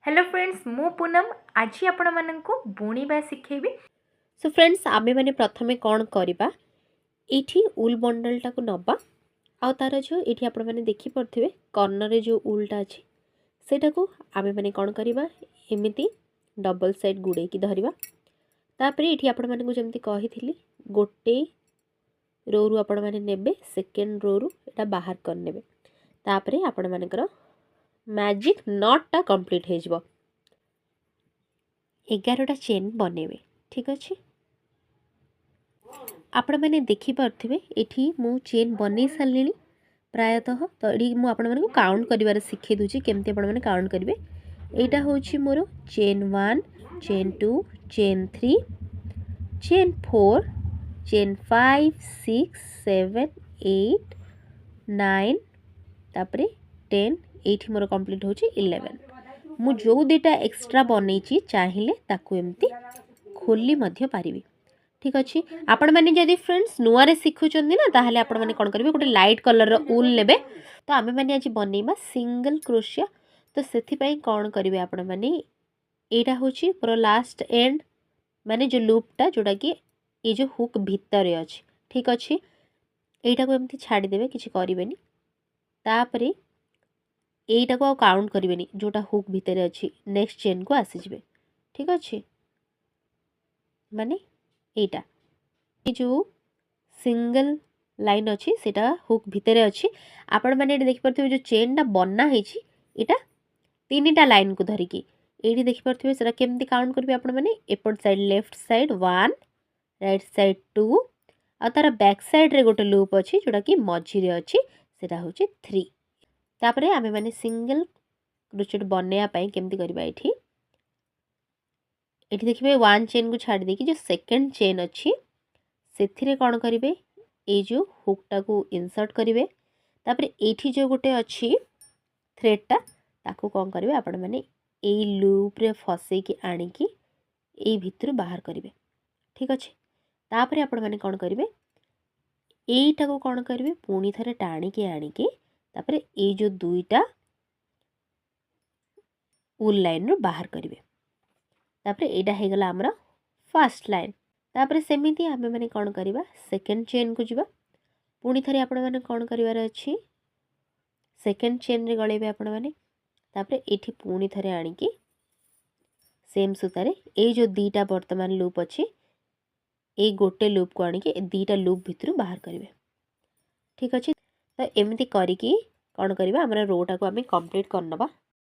Hello friends मु पूनम आज आपण माननकु बुणीबा शिखेबी। सो फ्रेंड्स आमे माने प्रथमे कौन करबा एठी उल बंडल टाको नबा आ तार जो एठी आपण माने देखि पड़थिबे कॉर्नर रे जो उलटा अछि सेटा को आमे माने कौन करबा एमिति डबल साइड गुडे की धरिबा तापरे एठी आपण माने को जेमति कहिथिली गोटे रो रु आपण माने नेबे सेकंड रो रु एटा बाहर कर नेबे तापरे आपण मानकर मैजिक नॉट टा कंप्लीट हे जबो 11टा चेन बनेबे। ठीक अछि आपण मैंने देखि पार्थिबे एठी मु चेन बनै सारलिनी प्रायतः तो एठी मु आपण माने काउंट करिवार सिखे दुची केमते आपण माने काउंट करिवे। एटा होची मोर chain 1 chain 2 chain 3 chain 4 chain 5 6 7 8 9 तापरे 10 एठी मोर कंप्लीट होची 11 मु जो देटा एक्स्ट्रा बनैची चाहिले ताकू एमती खोली मध्य पारिबी। ठीक अच्छे आपण मैंने जदि फ्रेंड्स नुआ रे शिखुचंदी ना ताहले आपण मैंने कौन करेंगे गोटे लाइट कलर रो उल नेबे तो आमे मैंने आज बनैबा सिंगल क्रोशिया तो सेथि पई कौन करिवे आपण मैंने एटा होची पूरा लास्ट एंड माने जो लूपटा जोटा कि ए जो हुक भीतर अछि। ठीक अच्छे एटा को एमती छाड़ी देबे किछि करिवेनी तापरे एटा को काउंट करिवेनी जोटा हुक भीतर अछि नेक्स्ट चेन को आसी जिवे। ठीक अच्छे माने एटा ये जो सिंगल लाइन अच्छी सेटा हुक भितर अच्छी आपण मैंने देखि परथिबे जो चेन टा बन्ना हेची एटा तीनटा लाइन को धरिकी एठी देखि परथिबे सेटा केमती काउंट करबे आपण माने एपट side left side 1 right side 2 आ तार बैक साइड रे गोटे लूप अच्छी जोटा कि मझी रे अच्छी सेटा होची 3 तापरे आमे माने सिंगल क्रोचेट बनेया पई केमती करबा एठी एठी देखिबे 1 चेन को छाड़ देकी जो सेकंड चेन अच्छी से कौन करेंगे ये जो हुकटा को इंसर्ट करेंगे तापर एठी जो गोटे अच्छी थ्रेडटा ताको कौन करेंगे आपण मैंने यही लूप रे फसैकी आणिकी यही भितर बाहर करेंगे। ठीक अच्छे तापर आपण मैंने कौन करेंगे यहीटा को कौन करेंगे पुणी थे टाणिकी आणिकी तापर ये जो दुईटा उल लाइन रो बाहर करेंगे तापर एटा हो गला हमर फर्स्ट लाइन तापर सेमिति आमे माने कौन करवा सेकेंड चेन को जीवा पुणी थे आपण मैंने कौन करिवार अछि सेकेंड चेन रे गळेबे आपण मैंने तापर एठी पुणी थे आणिकी सेम सूतारे ए जो दीटा वर्तमान लूप अछि ए गोटे लूप को आणिकी दीटा लूप भितर बाहर करिवे। ठीक अछि तो एमिति करिकी कौन करवा हमर रोटा को आमे कंप्लीट करनबा।